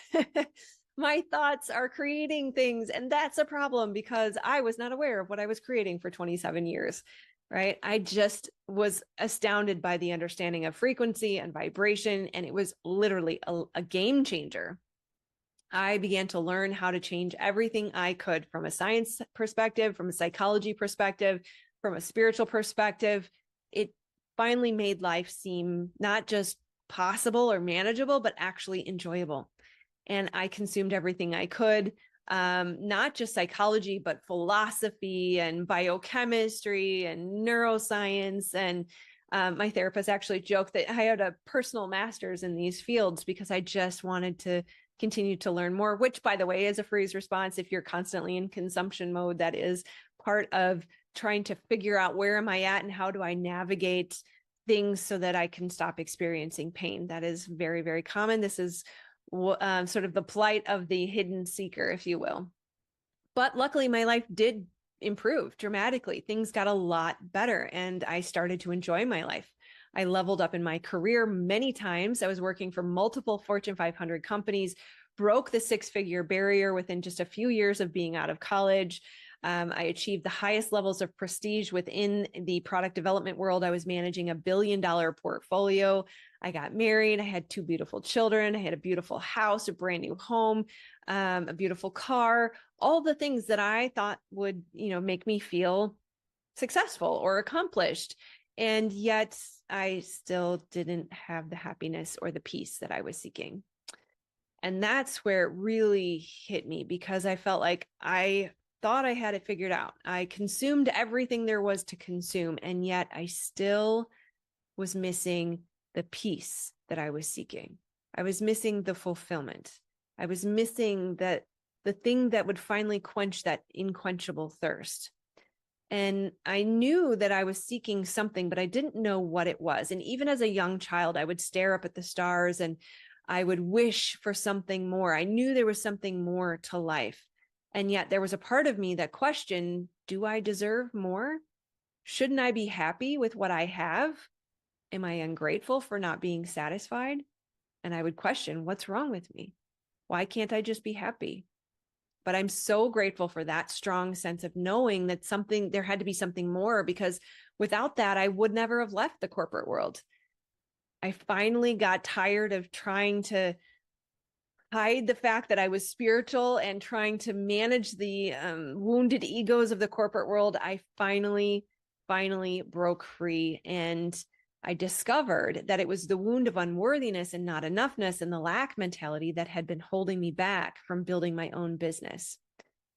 My thoughts are creating things. And that's a problem because I was not aware of what I was creating for 27 years, right? I just was astounded by the understanding of frequency and vibration. And it was literally a game changer. I began to learn how to change everything I could from a science perspective, from a psychology perspective, from a spiritual perspective. It finally made life seem not just possible or manageable, but actually enjoyable. And I consumed everything I could, not just psychology, but philosophy and biochemistry and neuroscience. And my therapist actually joked that I had a personal master's in these fields because I just wanted to continue to learn more, which, by the way, is a freeze response. If you're constantly in consumption mode, that is part of trying to figure out where am I at and how do I navigate things so that I can stop experiencing pain. That is very, very common. This is sort of the plight of the hidden seeker, if you will. But luckily, my life did improve dramatically. Things got a lot better, and I started to enjoy my life. I leveled up in my career many times. I was working for multiple Fortune 500 companies, broke the six-figure barrier within just a few years of being out of college. I achieved the highest levels of prestige within the product development world. I was managing $1 billion portfolio. I got married. I had 2 beautiful children. I had a beautiful house, a brand new home, a beautiful car, all the things that I thought would, make me feel successful or accomplished. And yet I still didn't have the happiness or the peace that I was seeking. And that's where it really hit me, because I felt like I thought I had it figured out. I consumed everything there was to consume, and yet I still was missing the peace that I was seeking. I was missing the fulfillment. I was missing the thing that would finally quench that unquenchable thirst. And I knew that I was seeking something, but I didn't know what it was. And even as a young child, I would stare up at the stars and I would wish for something more. I knew there was something more to life. And yet there was a part of me that questioned, do I deserve more? Shouldn't I be happy with what I have? Am I ungrateful for not being satisfied? And I would question, what's wrong with me? Why can't I just be happy? But I'm so grateful for that strong sense of knowing that there had to be something more, because without that, I would never have left the corporate world. I finally got tired of trying to hide the fact that I was spiritual and trying to manage the wounded egos of the corporate world. I finally broke free, and I discovered that it was the wound of unworthiness and not enoughness and the lack mentality that had been holding me back from building my own business.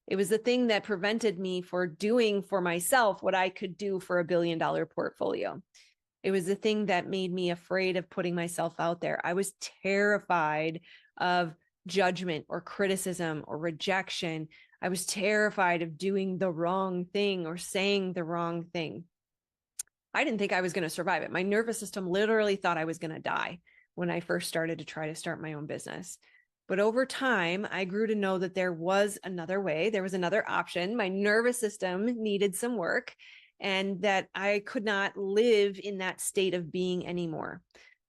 It was the thing that prevented me for doing for myself what I could do for $1 billion portfolio. It was the thing that made me afraid of putting myself out there. I was terrified of judgment or criticism or rejection. I was terrified of doing the wrong thing or saying the wrong thing. I didn't think I was going to survive it. My nervous system literally thought I was going to die when I first started to try to start my own business. But over time, I grew to know that there was another way. There was another option. My nervous system needed some work, and that I could not live in that state of being anymore.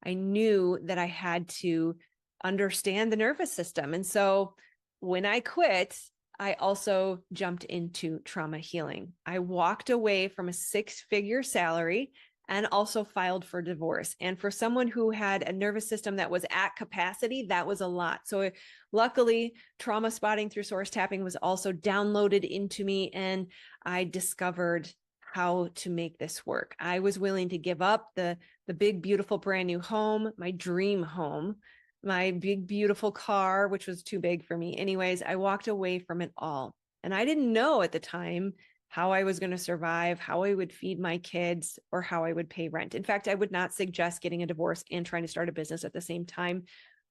I knew that I had to understand the nervous system. And so when I quit, I also jumped into trauma healing. I walked away from a 6-figure salary and also filed for divorce. And for someone who had a nervous system that was at capacity, that was a lot. So luckily, trauma spotting through source tapping was also downloaded into me, and I discovered how to make this work. I was willing to give up the big, beautiful, brand new home, my dream home, my big, beautiful car, which was too big for me. Anyways, I walked away from it all. And I didn't know at the time how I was going to survive, how I would feed my kids, or how I would pay rent. In fact, I would not suggest getting a divorce and trying to start a business at the same time.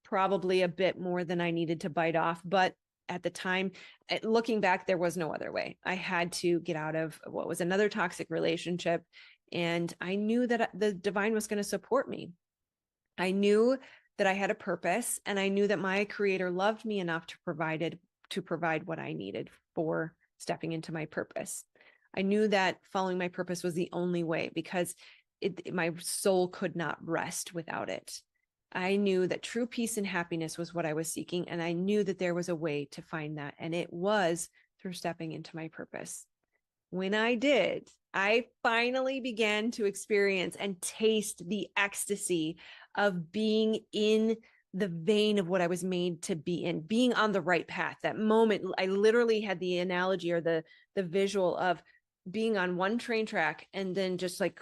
Probably a bit more than I needed to bite off. But at the time, looking back, there was no other way. I had to get out of what was another toxic relationship. And I knew that the divine was going to support me. I knew that I had a purpose, and I knew that my creator loved me enough to provide what I needed for stepping into my purpose. I knew that following my purpose was the only way, because my soul could not rest without it. I knew that true peace and happiness was what I was seeking, and I knew that there was a way to find that, and it was through stepping into my purpose. When I did, I finally began to experience and taste the ecstasy of being in the vein of what I was made to be in, being on the right path. That moment, I literally had the analogy or the visual of being on one train track and then just like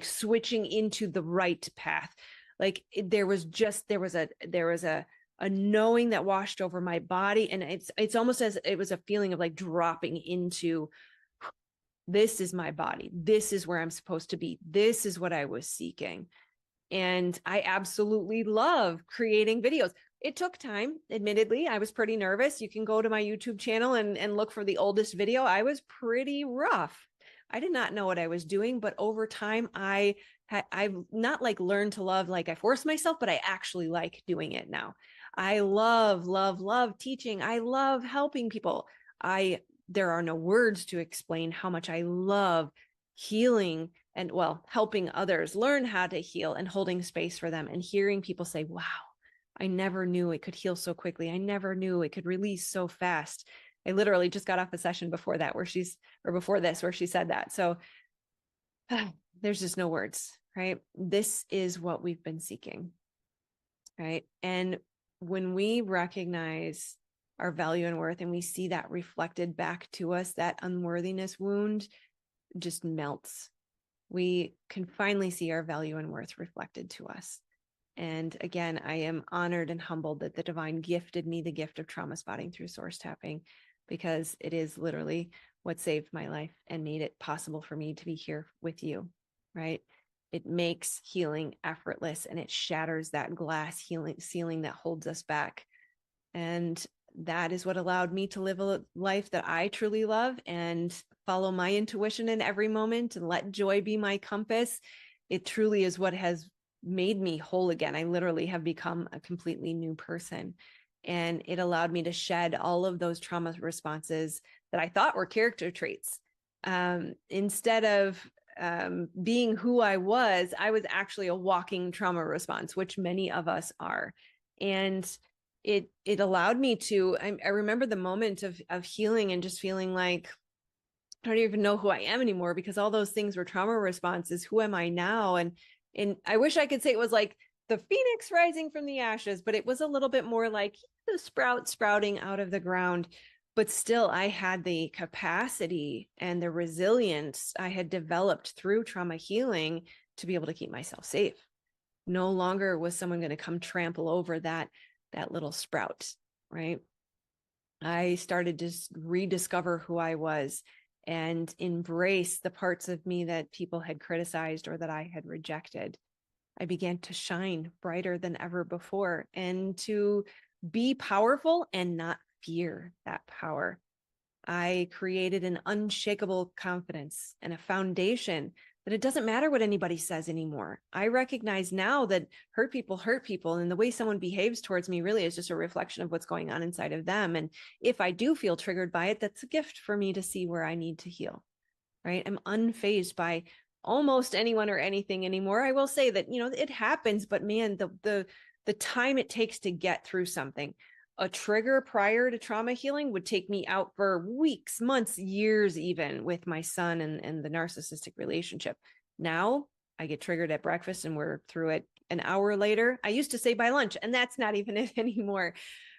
switching into the right path. Like there was a knowing that washed over my body, and it's almost as it was a feeling of like dropping into, this is my body. This is where I'm supposed to be. This is what I was seeking. And I absolutely love creating videos. It took time, admittedly. I was pretty nervous. You can go to my YouTube channel and look for the oldest video. I was pretty rough. I did not know what I was doing, but over time, I've not like learned to love, like I forced myself, but I actually like doing it now. I love, love, love teaching. I love helping people. There are no words to explain how much I love healing and, well, helping others learn how to heal and holding space for them and hearing people say, wow, I never knew it could heal so quickly. I never knew it could release so fast. I literally just got off a session before that where she said that. So there's just no words, right? This is what we've been seeking, right? And when we recognize our value and worth, and we see that reflected back to us, that unworthiness wound just melts. We can finally see our value and worth reflected to us. And again, I am honored and humbled that the divine gifted me the gift of trauma spotting through source tapping, because it is literally what saved my life and made it possible for me to be here with you, right? It makes healing effortless, and it shatters that glass ceiling that holds us back. And that is what allowed me to live a life that I truly love and follow my intuition in every moment and let joy be my compass. It truly is what has made me whole again. I literally have become a completely new person. And it allowed me to shed all of those trauma responses that I thought were character traits. Instead of being who I was actually a walking trauma response, which many of us are. And it allowed me to, I remember the moment of healing and just feeling like, I don't even know who I am anymore, because all those things were trauma responses. Who am I now? And I wish I could say it was like the phoenix rising from the ashes, but it was a little bit more like the sprouting out of the ground. But still, I had the capacity and the resilience I had developed through trauma healing to be able to keep myself safe. No longer was someone going to come trample over that little sprout, right? I started to rediscover who I was and embrace the parts of me that people had criticized or that I had rejected. I began to shine brighter than ever before and to be powerful and not fear that power. I created an unshakable confidence and a foundation that it doesn't matter what anybody says anymore. I recognize now that hurt people, and the way someone behaves towards me really is just a reflection of what's going on inside of them. And if I do feel triggered by it, that's a gift for me to see where I need to heal, right? I'm unfazed by almost anyone or anything anymore. I will say that, it happens, but man, the time it takes to get through something. a trigger prior to trauma healing would take me out for weeks, months, years, even with my son and the narcissistic relationship. Now I get triggered at breakfast and we're through it an hour later. I used to say by lunch, and that's not even it anymore,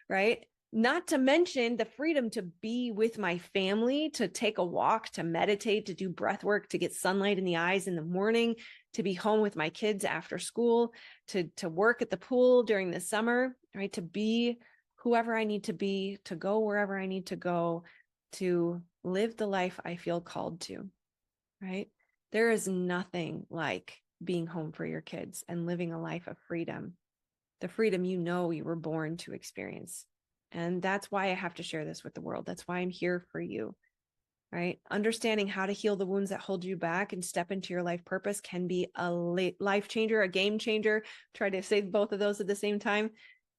right? Not to mention the freedom to be with my family, to take a walk, to meditate, to do breath work, to get sunlight in the eyes in the morning, to be home with my kids after school, to work at the pool during the summer, right? To be whoever I need to be, to go wherever I need to go, to live the life I feel called to, right? There is nothing like being home for your kids and living a life of freedom, the freedom you know you were born to experience. And that's why I have to share this with the world. That's why I'm here for you, right? Understanding how to heal the wounds that hold you back and step into your life purpose can be a life changer, a game changer. Try to say both of those at the same time.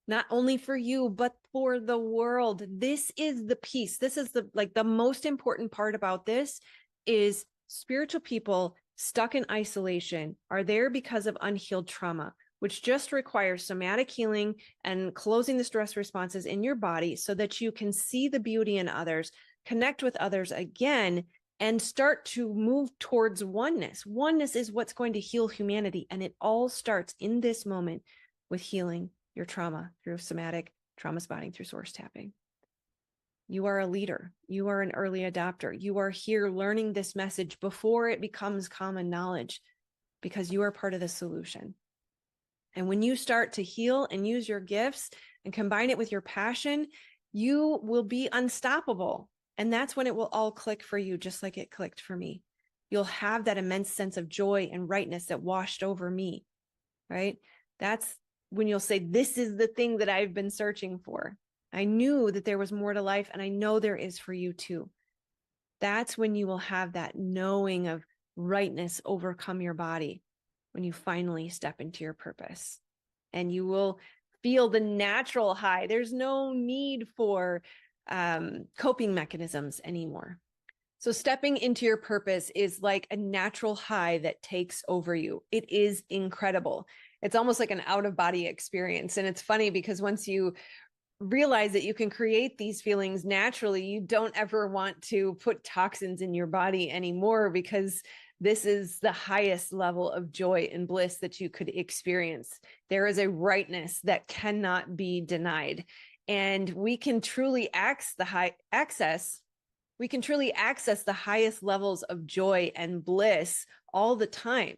Not only for you, but for the world. This is the piece. This is the most important part about this is spiritual people stuck in isolation are there because of unhealed trauma, which just requires somatic healing and closing the stress responses in your body so that you can see the beauty in others, connect with others again, and start to move towards oneness. Oneness is what's going to heal humanity. And it all starts in this moment with healing your trauma through somatic trauma spotting, through source tapping. You are a leader. You are an early adopter. You are here learning this message before it becomes common knowledge because you are part of the solution. And when you start to heal and use your gifts and combine it with your passion, you will be unstoppable. And that's when it will all click for you, just like it clicked for me. You'll have that immense sense of joy and rightness that washed over me, right? That's when you'll say, this is the thing that I've been searching for. I knew that there was more to life, and I know there is for you too. That's when you will have that knowing of rightness overcome your body, when you finally step into your purpose. And you will feel the natural high. There's no need for coping mechanisms anymore. So stepping into your purpose is like a natural high that takes over you. It is incredible. It's almost like an out-of-body experience. And it's funny because once you realize that you can create these feelings naturally, you don't ever want to put toxins in your body anymore, because this is the highest level of joy and bliss that you could experience. There is a rightness that cannot be denied. And we can truly access the highest levels of joy and bliss all the time.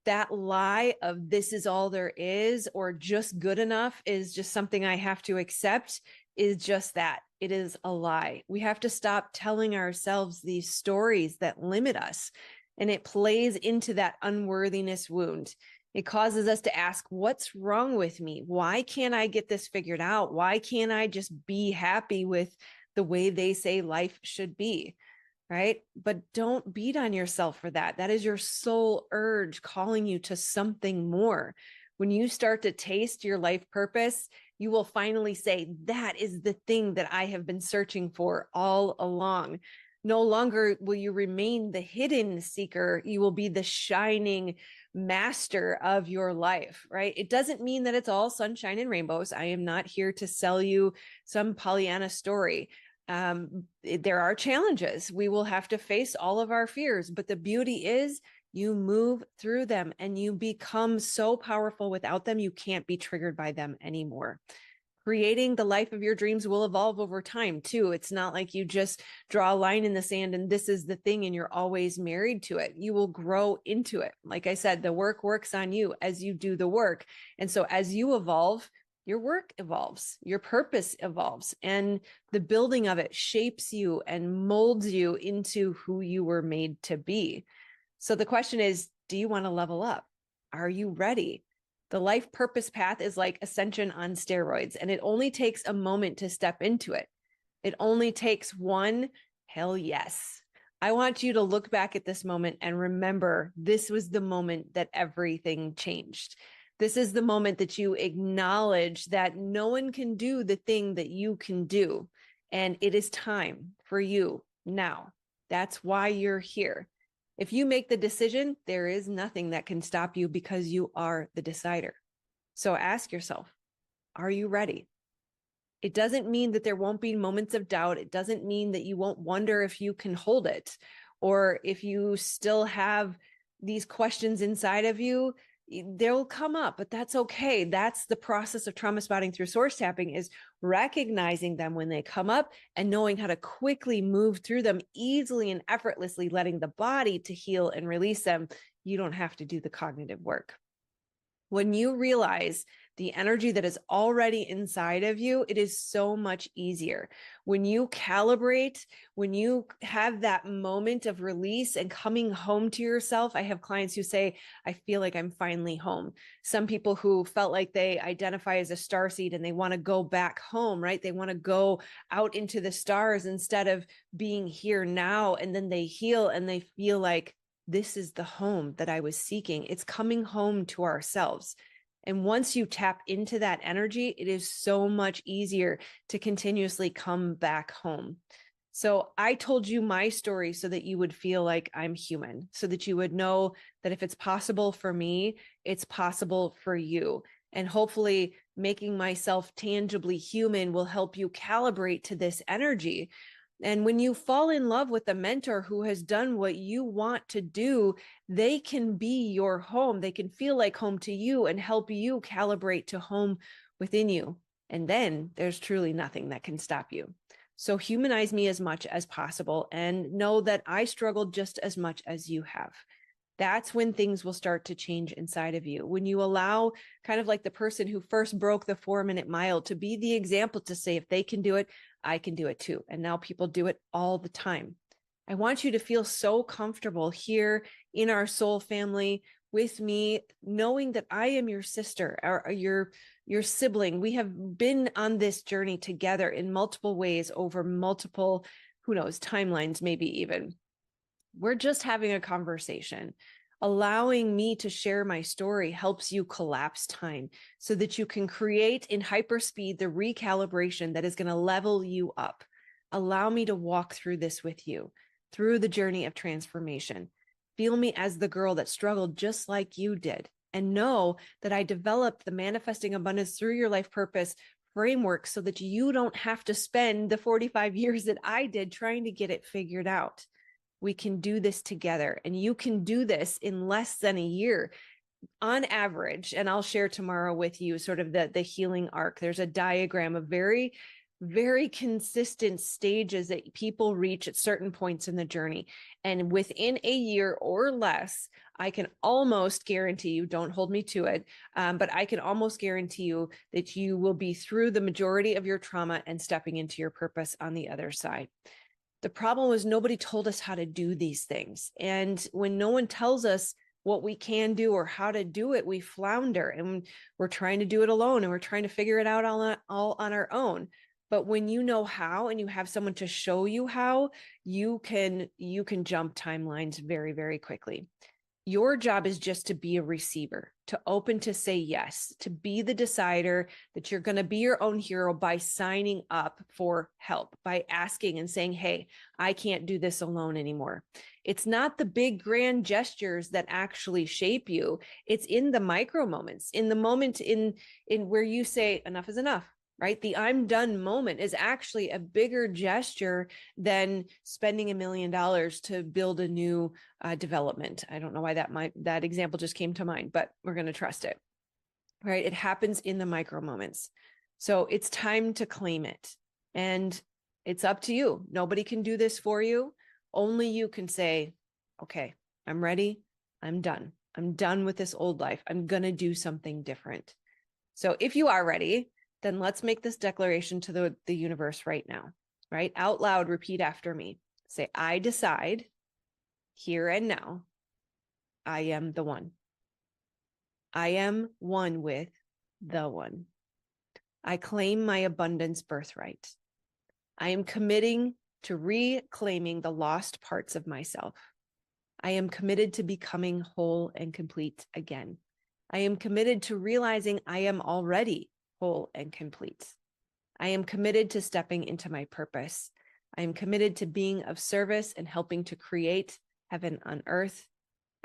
That lie of this is all there is, or just good enough is just something I have to accept, is just that. It is a lie. We have to stop telling ourselves these stories that limit us, and it plays into that unworthiness wound. It causes us to ask, what's wrong with me? Why can't I get this figured out? Why can't I just be happy with the way they say life should be? Right? But don't beat on yourself for that. That is your soul urge calling you to something more. When you start to taste your life purpose, you will finally say, that is the thing that I have been searching for all along. No longer will you remain the hidden seeker. You will be the shining master of your life, right? It doesn't mean that it's all sunshine and rainbows. I am not here to sell you some Pollyanna story. There are challenges. We will have to face all of our fears, but the beauty is you move through them and you become so powerful without them. You can't be triggered by them anymore. Creating the life of your dreams will evolve over time too. It's not like you just draw a line in the sand and this is the thing and you're always married to it. You will grow into it. Like I said, the work works on you as you do the work. And so as you evolve, your work evolves, your purpose evolves, and the building of it shapes you and molds you into who you were made to be. So the question is, do you want to level up? Are you ready? The life purpose path is like Ascension on steroids, and it only takes a moment to step into it. It only takes one hell yes. I want you to look back at this moment and remember this was the moment that everything changed. This is the moment that you acknowledge that no one can do the thing that you can do. And it is time for you now. That's why you're here. If you make the decision, there is nothing that can stop you because you are the decider. So ask yourself, are you ready? It doesn't mean that there won't be moments of doubt. It doesn't mean that you won't wonder if you can hold it, or if you still have these questions inside of you. They'll come up, but that's okay. That's the process of trauma spotting through source tapping, is recognizing them when they come up and knowing how to quickly move through them easily and effortlessly, letting the body to heal and release them. You don't have to do the cognitive work. When you realize the energy that is already inside of you, it is so much easier. When you calibrate, when you have that moment of release and coming home to yourself. I have clients who say, I feel like I'm finally home. Some people who felt like they identify as a starseed and they want to go back home, right? They want to go out into the stars instead of being here now. And then they heal and they feel like, this is the home that I was seeking. It's coming home to ourselves. And once you tap into that energy, it is so much easier to continuously come back home. So I told you my story so that you would feel like I'm human, so that you would know that if it's possible for me, it's possible for you. And hopefully making myself tangibly human will help you calibrate to this energy. And when you fall in love with a mentor who has done what you want to do, they can be your home. They can feel like home to you and help you calibrate to home within you. And then there's truly nothing that can stop you. So humanize me as much as possible and know that I struggled just as much as you have. That's when things will start to change inside of you. When you allow, kind of like the person who first broke the 4-minute mile, to be the example, to say, if they can do it, I can do it too. And now people do it all the time. I want you to feel so comfortable here in our soul family with me, knowing that I am your sister or your sibling. We have been on this journey together in multiple ways over multiple, who knows, timelines, maybe even. We're just having a conversation. Allowing me to share my story helps you collapse time so that you can create in hyperspeed the recalibration that is going to level you up. Allow me to walk through this with you, through the journey of transformation. Feel me as the girl that struggled just like you did, and know that I developed the Manifesting Abundance Through Your Life Purpose framework so that you don't have to spend the 45 years that I did trying to get it figured out. We can do this together, and you can do this in less than a year on average. And I'll share tomorrow with you sort of the healing arc. There's a diagram of very, very consistent stages that people reach at certain points in the journey. And within a year or less, I can almost guarantee you, don't hold me to it, but I can almost guarantee you that you will be through the majority of your trauma and stepping into your purpose on the other side. The problem was nobody told us how to do these things. And when no one tells us what we can do or how to do it, we flounder, and we're trying to do it alone, and we're trying to figure it out all on our own. But when you know how and you have someone to show you how, you can jump timelines very, very quickly. Your job is just to be a receiver, to open, to say yes, to be the decider that you're going to be your own hero by signing up for help, by asking and saying, hey, I can't do this alone anymore. It's not the big grand gestures that actually shape you. It's in the micro moments, in the moment in where you say enough is enough. Right? The I'm done moment is actually a bigger gesture than spending $1 million to build a new development. I don't know why that example just came to mind, but we're going to trust it. Right? It happens in the micro moments. So it's time to claim it. And it's up to you. Nobody can do this for you. Only you can say, okay, I'm ready. I'm done. I'm done with this old life. I'm going to do something different. So if you are ready, then let's make this declaration to the universe right now, right? Out loud, repeat after me. Say, I decide here and now, I am the one. I am one with the one. I claim my abundance birthright. I am committing to reclaiming the lost parts of myself. I am committed to becoming whole and complete again. I am committed to realizing I am already whole and complete. I am committed to stepping into my purpose. I am committed to being of service and helping to create heaven on earth.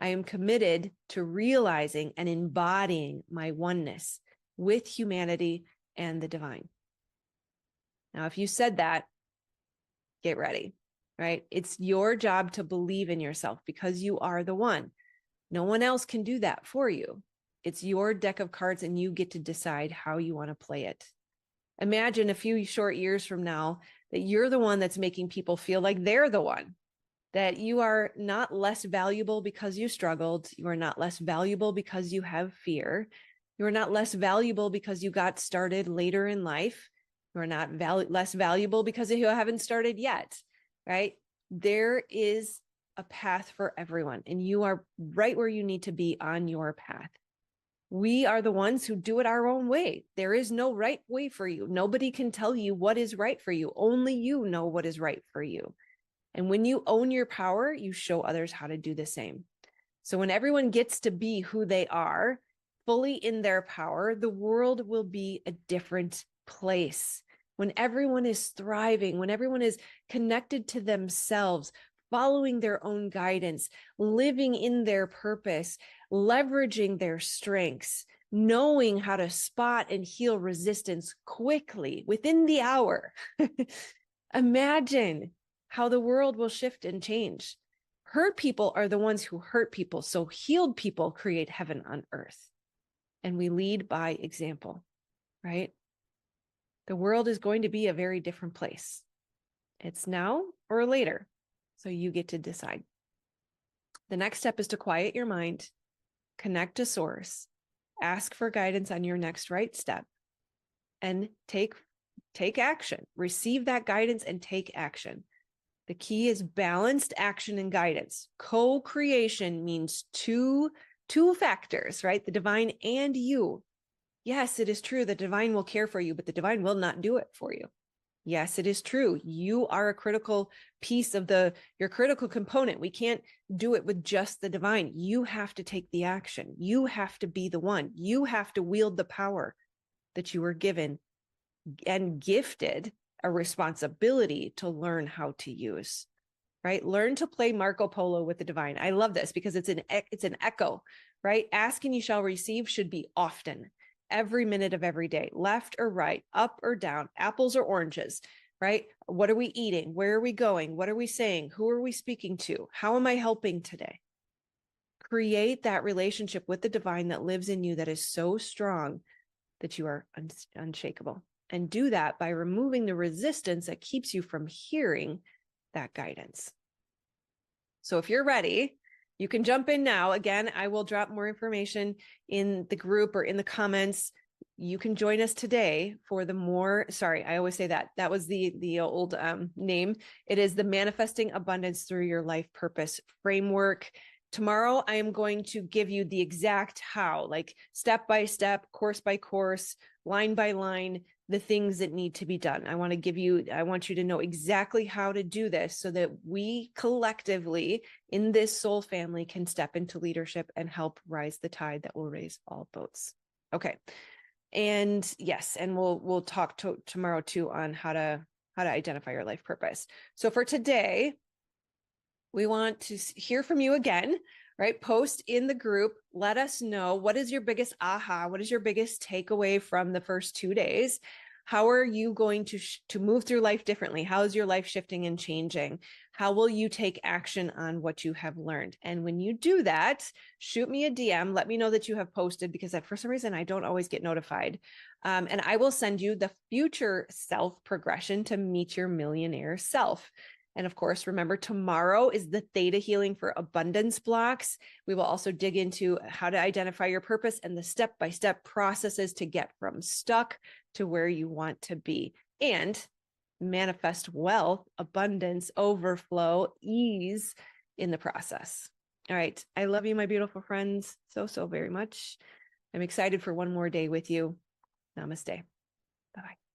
I am committed to realizing and embodying my oneness with humanity and the divine. Now, if you said that, get ready, right? It's your job to believe in yourself because you are the one. No one else can do that for you. It's your deck of cards and you get to decide how you want to play it. Imagine a few short years from now that you're the one that's making people feel like they're the one, that you are not less valuable because you struggled. You are not less valuable because you have fear. You are not less valuable because you got started later in life. You are not less valuable because you haven't started yet, right? There is a path for everyone, and you are right where you need to be on your path. We are the ones who do it our own way. There is no right way for you. Nobody can tell you what is right for you. Only you know what is right for you. And when you own your power, you show others how to do the same. So when everyone gets to be who they are, fully in their power, the world will be a different place. When everyone is thriving, when everyone is connected to themselves, following their own guidance, living in their purpose, leveraging their strengths, knowing how to spot and heal resistance quickly within the hour. Imagine how the world will shift and change. Hurt people are the ones who hurt people. So healed people create heaven on earth. And we lead by example, right? The world is going to be a very different place. It's now or later. So you get to decide. The next step is to quiet your mind, connect to source, ask for guidance on your next right step, and take action. Receive that guidance and take action. The key is balanced action and guidance. Co-creation means two factors, right? The divine and you. Yes, it is true. The divine will care for you, but the divine will not do it for you. Yes, it is true. You are a critical piece of your critical component. We can't do it with just the divine. You have to take the action. You have to be the one. You have to wield the power that you were given and gifted a responsibility to learn how to use, right? Learn to play Marco Polo with the divine. I love this because it's an echo, right? Ask and you shall receive should be often, every minute of every day, left or right, up or down, apples or oranges, right? What are we eating? Where are we going? What are we saying? Who are we speaking to? How am I helping today? Create that relationship with the divine that lives in you that is so strong that you are unshakable. And do that by removing the resistance that keeps you from hearing that guidance. So if you're ready, you can jump in now. Again, I will drop more information in the group or in the comments. You can join us today for I always say that. That was the old name. It is the Manifesting Abundance Through Your Life Purpose framework. Tomorrow, I am going to give you the exact how, like step by step, course by course, line by line, the things that need to be done. I want you to know exactly how to do this so that we collectively in this soul family can step into leadership and help rise the tide that will raise all boats. Okay. And yes, and we'll talk tomorrow too on how to identify your life purpose. So for today, we want to hear from you again, right? Post in the group. Let us know, what is your biggest aha? What is your biggest takeaway from the first 2 days? How are you going to move through life differently? How is your life shifting and changing? How will you take action on what you have learned? And when you do that, shoot me a DM. Let me know that you have posted, because for some reason, I don't always get notified. And I will send you the future self progression to meet your millionaire self. And of course, remember, tomorrow is the theta healing for abundance blocks. We will also dig into how to identify your purpose and the step-by-step processes to get from stuck to where you want to be and manifest wealth, abundance, overflow, ease in the process. All right. I love you, my beautiful friends, so very much. I'm excited for one more day with you. Namaste. Bye-bye.